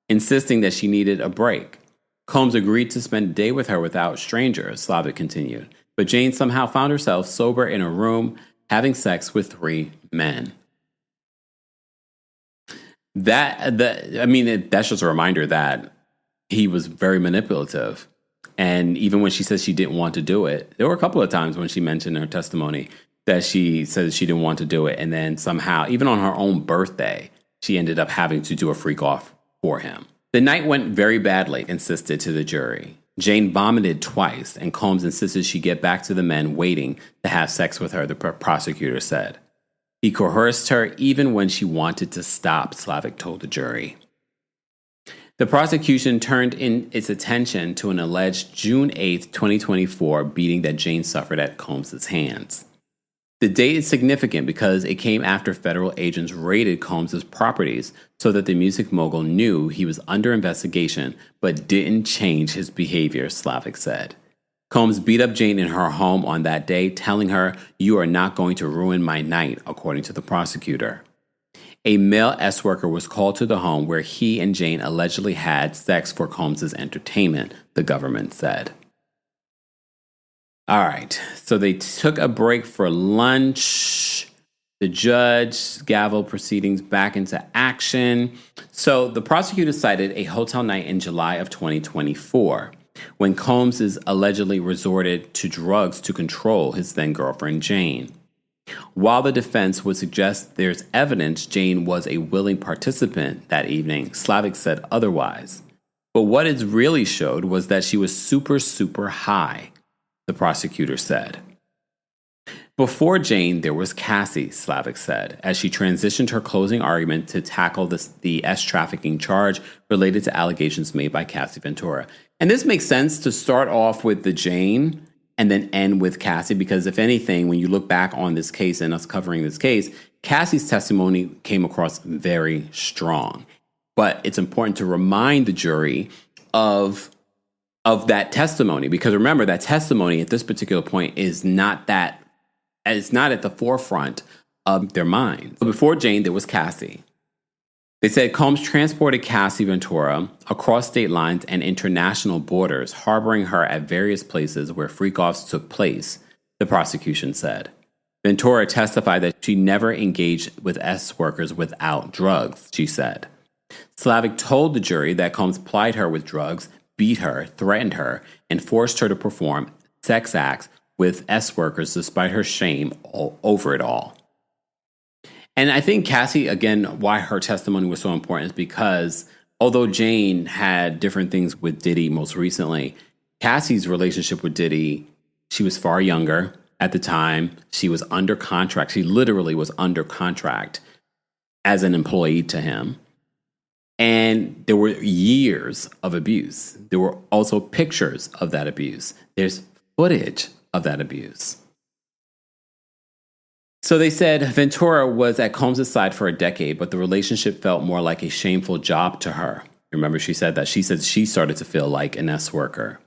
insisting that she needed a break. Combs agreed to spend a day with her without strangers, Slavic continued. but Jane somehow found herself sober in a room having sex with 3 men. That's just a reminder that he was very manipulative. And even when she says she didn't want to do it, there were a couple of times when she mentioned in her testimony that she said she didn't want to do it. And then somehow, even on her own birthday, she ended up having to do a freak off for him. The night went very badly, insisted to the jury. Jane vomited twice, and Combs insisted she get back to the men waiting to have sex with her, the prosecutor said. He coerced her even when she wanted to stop, Slavic told the jury. The prosecution turned in its attention to an alleged June 8, 2024 beating that Jane suffered at Combs' hands. The date is significant because it came after federal agents raided Combs' properties so that the music mogul knew he was under investigation but didn't change his behavior, Slavic said. Combs beat up Jane in her home on that day, telling her, "You are not going to ruin my night," according to the prosecutor. A male S-worker was called to the home where he and Jane allegedly had sex for Combs' entertainment, the government said. All right, so they took a break for lunch. The judge gavelled proceedings back into action. So the prosecutor cited a hotel night in July of 2024 when Combs allegedly resorted to drugs to control his then-girlfriend, Jane. While the defense would suggest there's evidence Jane was a willing participant that evening, Slavic said otherwise. But what it really showed was that she was super, super high, the prosecutor said. Before Jane, there was Cassie, Slavic said, as she transitioned her closing argument to tackle the S-trafficking charge related to allegations made by Cassie Ventura. And this makes sense to start off with the Jane and then end with Cassie, because if anything, when you look back on this case and us covering this case, Cassie's testimony came across very strong. But it's important to remind the jury of that testimony, because remember, that testimony at this particular point is not at the forefront of their minds. Before Jane, there was Cassie. They said Combs transported Cassie Ventura across state lines and international borders, harboring her at various places where freak-offs took place, the prosecution said. Ventura testified that she never engaged with S-workers without drugs, she said. Slavic told the jury that Combs plied her with drugs, beat her, threatened her, and forced her to perform sex acts with S-workers despite her shame over it all. And I think Cassie, again, why her testimony was so important is because although Jane had different things with Diddy most recently, Cassie's relationship with Diddy, she was far younger at the time. She was under contract. She literally was under contract as an employee to him. And there were years of abuse. There were also pictures of that abuse. There's footage of that abuse. So they said Ventura was at Combs' side for a decade, but the relationship felt more like a shameful job to her. Remember, she said that. She said she started to feel like an S-worker.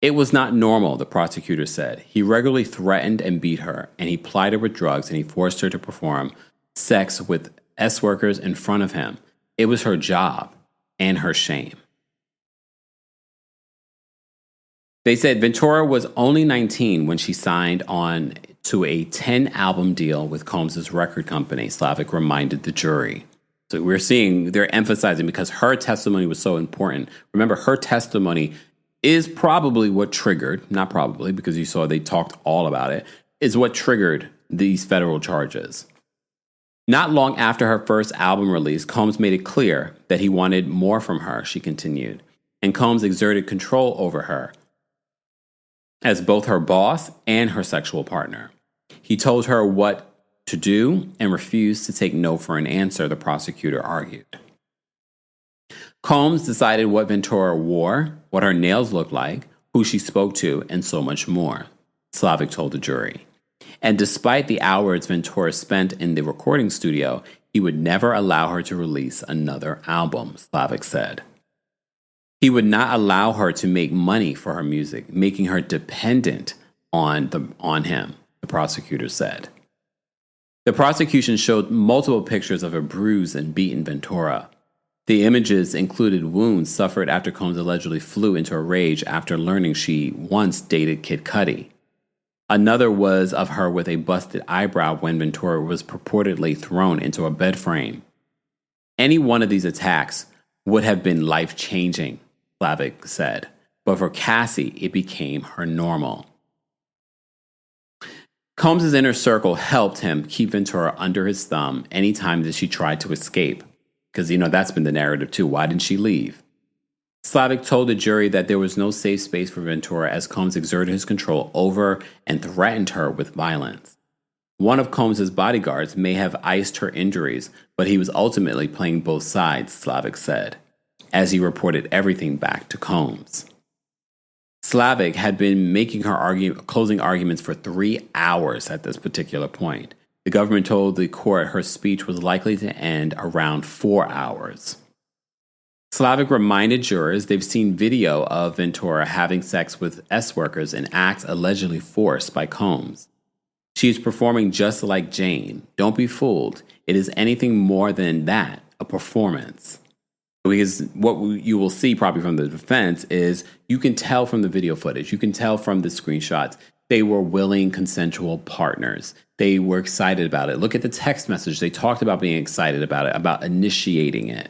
It was not normal, the prosecutor said. He regularly threatened and beat her, and he plied her with drugs, and he forced her to perform sex with S-workers in front of him. It was her job and her shame. They said Ventura was only 19 when she signed on to a 10-album deal with Combs' record company, Slavic reminded the jury. So we're seeing, they're emphasizing, because her testimony was so important. Remember, her testimony is probably what triggered, not probably, because you saw they talked all about it, is what triggered these federal charges. Not long after her first album release, Combs made it clear that he wanted more from her, she continued. And Combs exerted control over her as both her boss and her sexual partner. He told her what to do and refused to take no for an answer, the prosecutor argued. Combs decided what Ventura wore, what her nails looked like, who she spoke to, and so much more, Slavic told the jury. And despite the hours Ventura spent in the recording studio, he would never allow her to release another album, Slavic said. He would not allow her to make money for her music, making her dependent on him, the prosecutor said. The prosecution showed multiple pictures of a bruised and beaten Ventura. The images included wounds suffered after Combs allegedly flew into a rage after learning she once dated Kid Cudi. Another was of her with a busted eyebrow when Ventura was purportedly thrown into a bed frame. Any one of these attacks would have been life-changing, Slavic said, but for Cassie, it became her normal. Combs' inner circle helped him keep Ventura under his thumb anytime that she tried to escape. Because, that's been the narrative too. Why didn't she leave? Slavic told the jury that there was no safe space for Ventura as Combs exerted his control over and threatened her with violence. One of Combs' bodyguards may have iced her injuries, but he was ultimately playing both sides, Slavic said, as he reported everything back to Combs. Slavic had been making her closing arguments for 3 hours at this particular point. The government told the court her speech was likely to end around 4 hours. Slavic reminded jurors they've seen video of Ventura having sex with S-workers in acts allegedly forced by Combs. She is performing just like Jane. Don't be fooled. It is anything more than that, a performance. Because what you will see probably from the defense is you can tell from the video footage, you can tell from the screenshots, they were willing, consensual partners. They were excited about it. Look at the text message. They talked about being excited about it, about initiating it.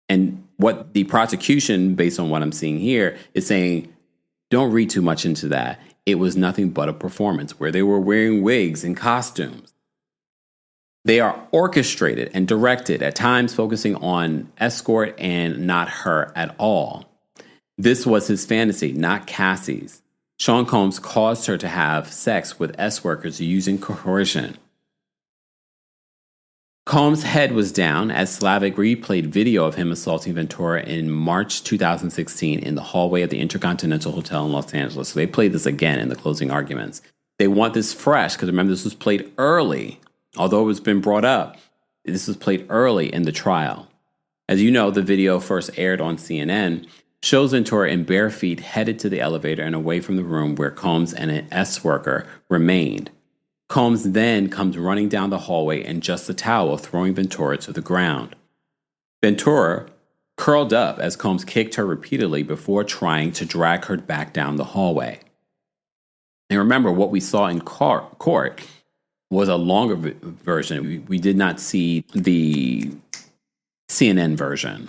And what the prosecution, based on what I'm seeing here, is saying, don't read too much into that. It was nothing but a performance where they were wearing wigs and costumes. They are orchestrated and directed, at times focusing on escort and not her at all. This was his fantasy, not Cassie's. Sean Combs caused her to have sex with S-workers using coercion. Combs' head was down as Slavic replayed video of him assaulting Ventura in March 2016 in the hallway of the Intercontinental Hotel in Los Angeles. So they played this again in the closing arguments. They want this fresh because remember, this was played early. Although it's been brought up, this was played early in the trial. As you know, the video first aired on CNN, shows Ventura in bare feet headed to the elevator and away from the room where Combs and an S-worker remained. Combs then comes running down the hallway in just a towel, throwing Ventura to the ground. Ventura curled up as Combs kicked her repeatedly before trying to drag her back down the hallway. And remember, what we saw in court was a longer version. We did not see the CNN version.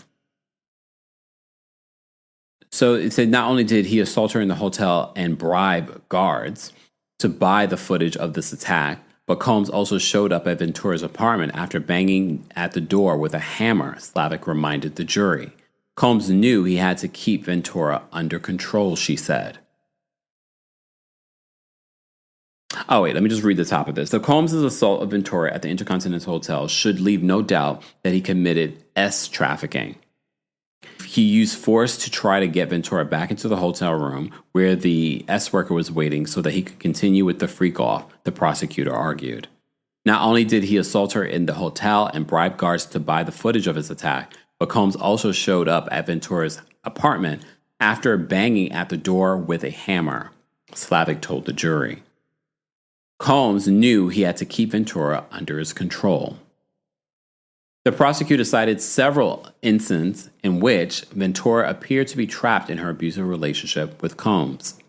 So it said not only did he assault her in the hotel and bribe guards to buy the footage of this attack, but Combs also showed up at Ventura's apartment after banging at the door with a hammer, Slavic reminded the jury. Combs knew he had to keep Ventura under control, she said. Oh, wait, let me just read the top of this. So Combs' assault of Ventura at the Intercontinental Hotel should leave no doubt that he committed S trafficking. He used force to try to get Ventura back into the hotel room where the S-worker was waiting so that he could continue with the freak-off, the prosecutor argued. Not only did he assault her in the hotel and bribe guards to buy the footage of his attack, but Combs also showed up at Ventura's apartment after banging at the door with a hammer, Slavic told the jury. Combs knew he had to keep Ventura under his control. The prosecutor cited several instances in which Ventura appeared to be trapped in her abusive relationship with Combs.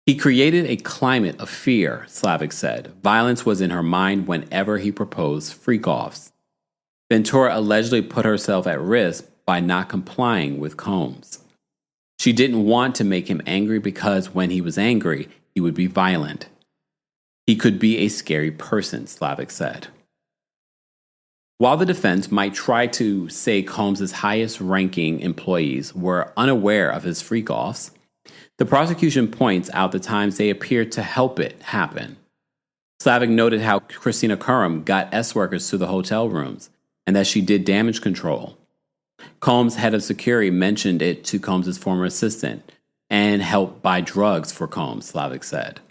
He created a climate of fear, Slavic said. Violence was in her mind whenever he proposed freak-offs. Ventura allegedly put herself at risk by not complying with Combs. She didn't want to make him angry because when he was angry, he would be violent. He could be a scary person, Slavic said. While the defense might try to say Combs' highest-ranking employees were unaware of his freak-offs, the prosecution points out the times they appeared to help it happen. Slavic noted how Christina Curran got S-workers to the hotel rooms and that she did damage control. Combs' head of security mentioned it to Combs' former assistant and helped buy drugs for Combs, Slavic said.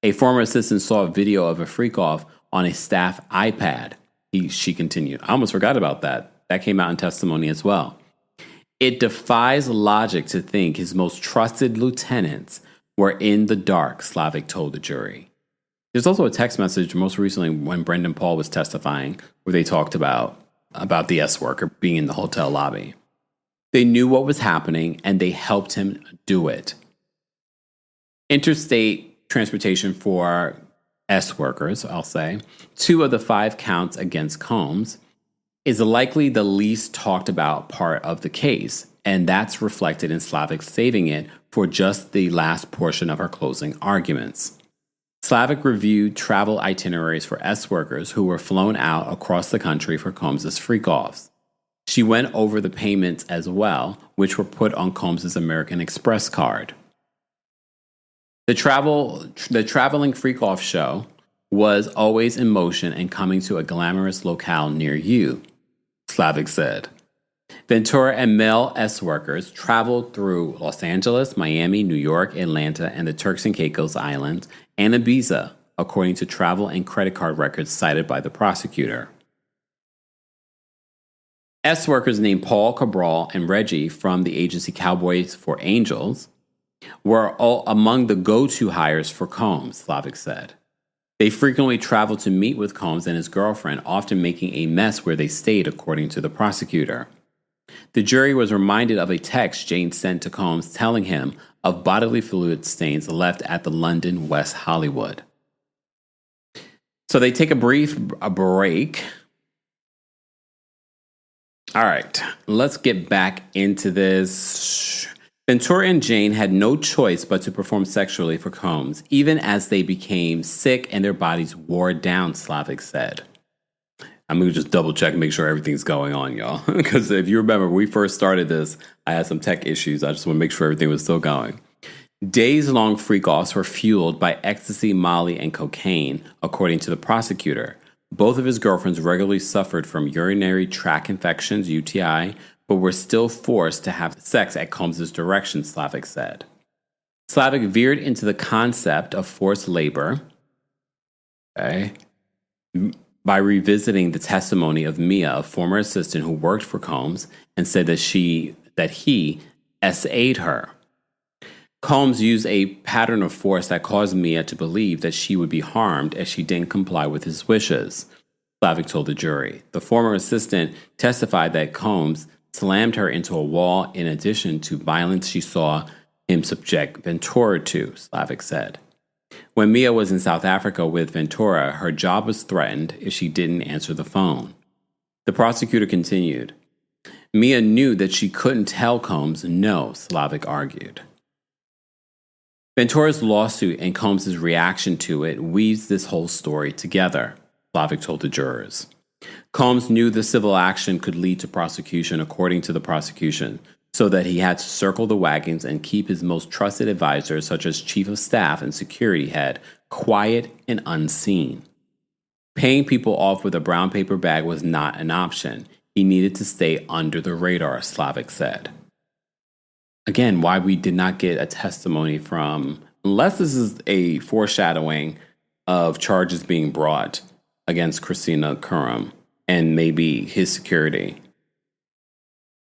A former assistant saw a video of a freak-off on a staff iPad. She continued. I almost forgot about that. That came out in testimony as well. It defies logic to think his most trusted lieutenants were in the dark, Slavic told the jury. There's also a text message most recently when Brendan Paul was testifying where they talked about the S-worker being in the hotel lobby. They knew what was happening and they helped him do it. Interstate transportation for S workers, I'll say, 2 of the 5 counts against Combs, is likely the least talked about part of the case, and that's reflected in Slavic saving it for just the last portion of her closing arguments. Slavic reviewed travel itineraries for S workers who were flown out across the country for Combs' freak-offs. She went over the payments as well, which were put on Combs' American Express card. The traveling freak-off show was always in motion and coming to a glamorous locale near you, Slavic said. Ventura and male S workers traveled through Los Angeles, Miami, New York, Atlanta, and the Turks and Caicos Islands, and Ibiza, according to travel and credit card records cited by the prosecutor. S workers named Paul Cabral and Reggie from the agency Cowboys for Angels were all among the go-to hires for Combs, Slavic said. They frequently traveled to meet with Combs and his girlfriend, often making a mess where they stayed, according to the prosecutor. The jury was reminded of a text Jane sent to Combs telling him of bodily fluid stains left at the London West Hollywood. So they take a break. All right, let's get back into this. Ventura and Jane had no choice but to perform sexually for Combs, even as they became sick and their bodies wore down, Slavic said. I'm going to just double check and make sure everything's going on, y'all. Because if you remember, when we first started this, I had some tech issues. I just want to make sure everything was still going. Days-long freak-offs were fueled by ecstasy, Molly, and cocaine, according to the prosecutor. Both of his girlfriends regularly suffered from urinary tract infections, UTI, but were still forced to have sex at Combs' direction, Slavic said. Slavic veered into the concept of forced labor by revisiting the testimony of Mia, a former assistant who worked for Combs, and said that he SA'd her. Combs used a pattern of force that caused Mia to believe that she would be harmed if she didn't comply with his wishes, Slavic told the jury. The former assistant testified that Combs slammed her into a wall in addition to violence she saw him subject Ventura to, Slavic said. When Mia was in South Africa with Ventura, her job was threatened if she didn't answer the phone. The prosecutor continued. Mia knew that she couldn't tell Combs no, Slavic argued. Ventura's lawsuit and Combs' reaction to it weaves this whole story together, Slavic told the jurors. Combs knew the civil action could lead to prosecution, according to the prosecution, so that he had to circle the wagons and keep his most trusted advisors, such as chief of staff and security head, quiet and unseen. Paying people off with a brown paper bag was not an option. He needed to stay under the radar, Slavic said. Again, why we did not get a testimony from, unless this is a foreshadowing of charges being brought against Christina Curran and maybe his security.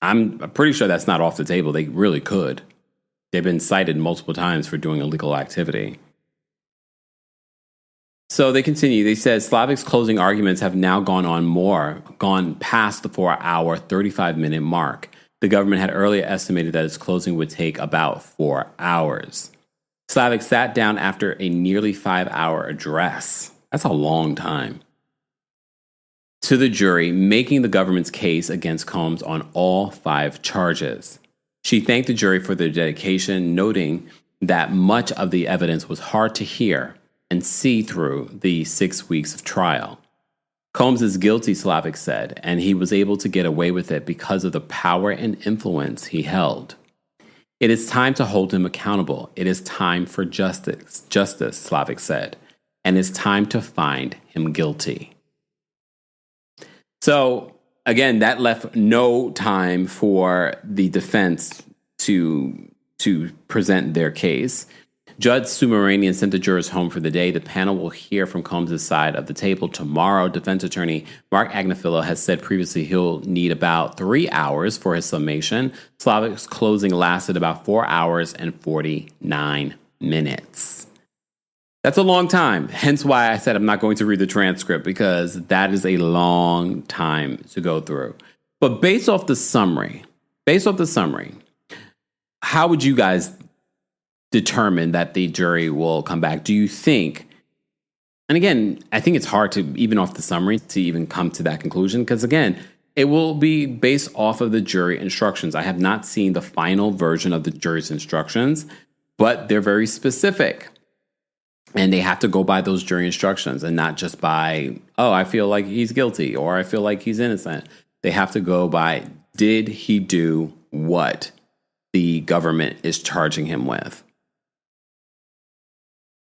I'm pretty sure that's not off the table. They really could. They've been cited multiple times for doing illegal activity. So they continue. They said Slavic's closing arguments have now gone past the 4-hour, 35-minute mark. The government had earlier estimated that its closing would take about 4 hours. Slavic sat down after a nearly 5-hour address. That's a long time. To the jury, making the government's case against Combs on all 5 charges. She thanked the jury for their dedication, noting that much of the evidence was hard to hear and see through the 6 weeks of trial. Combs is guilty, Slavic said, and he was able to get away with it because of the power and influence he held. It is time to hold him accountable. It is time for justice, Slavic said, and it's time to find him guilty. So, again, that left no time for the defense to present their case. Judge Subramanian sent the jurors home for the day. The panel will hear from Combs' side of the table tomorrow. Defense attorney Mark Agnifilo has said previously he'll need about 3 hours for his summation. Slavic's closing lasted about 4 hours and 49 minutes. That's a long time, hence why I said I'm not going to read the transcript, because that is a long time to go through. But based off the summary, how would you guys determined that the jury will come back, do you think, and again, I think it's hard to, even off the summary, to even come to that conclusion, because again, it will be based off of the jury instructions. I have not seen the final version of the jury's instructions, but they're very specific. And they have to go by those jury instructions and not just by, oh, I feel like he's guilty or I feel like he's innocent. They have to go by, did he do what the government is charging him with?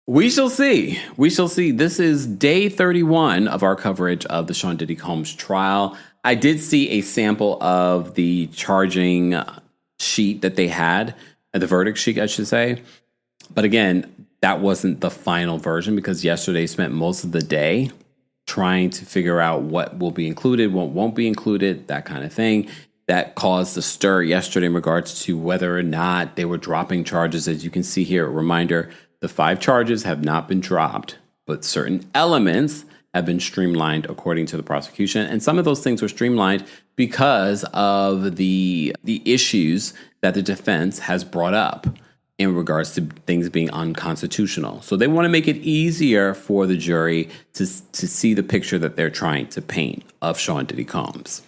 We shall see. We shall see. This is day 31 of our coverage of the Sean Diddy Combs trial. I did see a sample of the charging sheet that they had, the verdict sheet, I should say. But again, that wasn't the final version because yesterday spent most of the day trying to figure out what will be included, what won't be included, that kind of thing. That caused a stir yesterday in regards to whether or not they were dropping charges. As you can see here, a reminder, the 5 charges have not been dropped, but certain elements have been streamlined according to the prosecution. And some of those things were streamlined because of the issues that the defense has brought up in regards to things being unconstitutional. So they want to make it easier for the jury to see the picture that they're trying to paint of Sean Diddy Combs.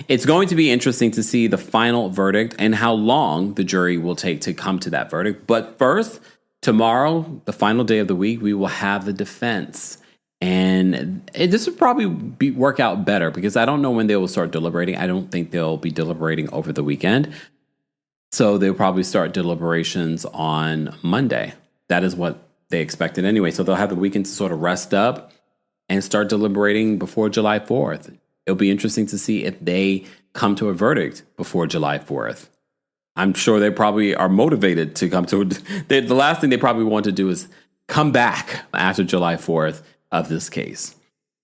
It's going to be interesting to see the final verdict and how long the jury will take to come to that verdict. But first, tomorrow, the final day of the week, we will have the defense. And this would probably work out better because I don't know when they will start deliberating. I don't think they'll be deliberating over the weekend. So they'll probably start deliberations on Monday. That is what they expected anyway. So they'll have the weekend to sort of rest up and start deliberating before July 4th. It'll be interesting to see if they come to a verdict before July 4th. I'm sure they probably are motivated to come to it. The last thing they probably want to do is come back after July 4th of this case.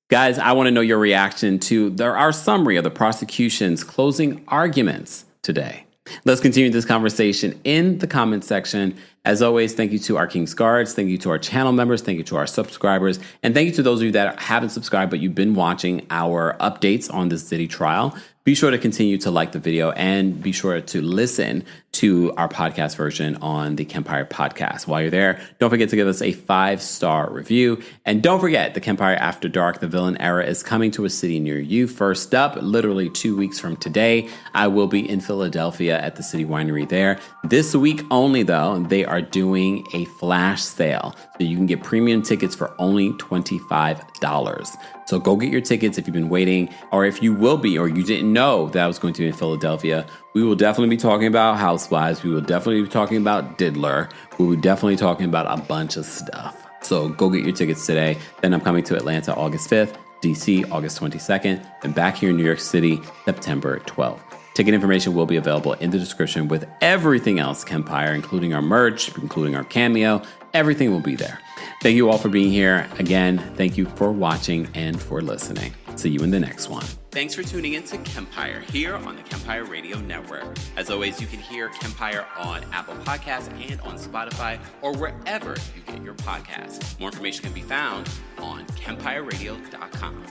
Guys, I want to know your reaction to our summary of the prosecution's closing arguments today. Let's continue this conversation in the comment section. As always, thank you to our King's Guards. Thank you to our channel members. Thank you to our subscribers. And thank you to those of you that haven't subscribed, but you've been watching our updates on this Diddy trial. Be sure to continue to like the video and be sure to listen to our podcast version on the Kempire podcast. While you're there, don't forget to give us a 5-star review. And don't forget, the Kempire After Dark, the Villain Era, is coming to a city near you. First up, literally 2 weeks from today, I will be in Philadelphia at the City Winery there. This week only, though, they are doing a flash sale. So you can get premium tickets for only $25. So go get your tickets if you've been waiting, or if you will be, or you didn't know that I was going to be in Philadelphia. We will definitely be talking about Housewives. We will definitely be talking about Diddler. We will definitely be talking about a bunch of stuff. So go get your tickets today. Then I'm coming to Atlanta August 5th, DC August 22nd, and back here in New York City September 12th. Ticket information will be available in the description with everything else Kempire, including our merch, including our Cameo. Everything will be there. Thank you all for being here. Again, thank you for watching and for listening. See you in the next one. Thanks for tuning in to Kempire here on the Kempire Radio Network. As always, you can hear Kempire on Apple Podcasts and on Spotify or wherever you get your podcasts. More information can be found on KempireRadio.com.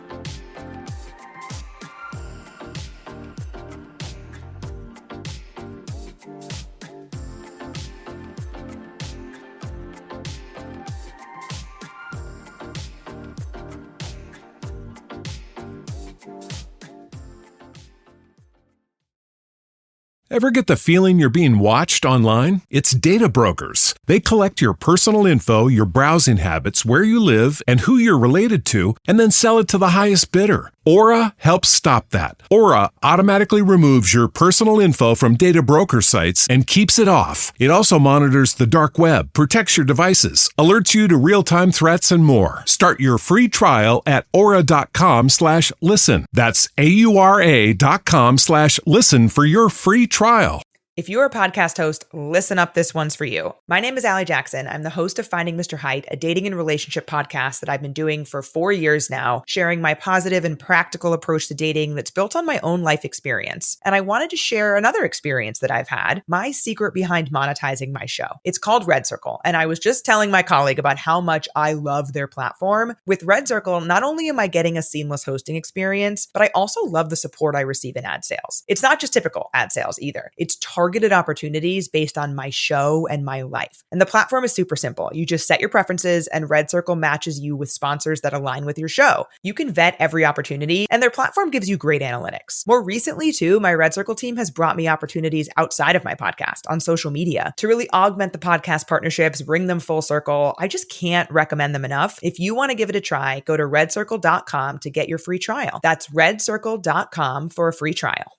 Ever get the feeling you're being watched online? It's data brokers. They collect your personal info, your browsing habits, where you live, and who you're related to, and then sell it to the highest bidder. Aura helps stop that. Aura automatically removes your personal info from data broker sites and keeps it off. It also monitors the dark web, protects your devices, alerts you to real-time threats, and more. Start your free trial at aura.com/listen. That's AURA.com/listen for your free trial. If you're a podcast host, listen up, this one's for you. My name is Allie Jackson. I'm the host of Finding Mr. Height, a dating and relationship podcast that I've been doing for 4 years now, sharing my positive and practical approach to dating that's built on my own life experience. And I wanted to share another experience that I've had, my secret behind monetizing my show. It's called Red Circle, and I was just telling my colleague about how much I love their platform. With Red Circle, not only am I getting a seamless hosting experience, but I also love the support I receive in ad sales. It's not just typical ad sales either. It's targeted targeted opportunities based on my show and my life. And the platform is super simple. You just set your preferences and Red Circle matches you with sponsors that align with your show. You can vet every opportunity and their platform gives you great analytics. More recently too, my Red Circle team has brought me opportunities outside of my podcast on social media to really augment the podcast partnerships, bring them full circle. I just can't recommend them enough. If you want to give it a try, go to redcircle.com to get your free trial. That's redcircle.com for a free trial.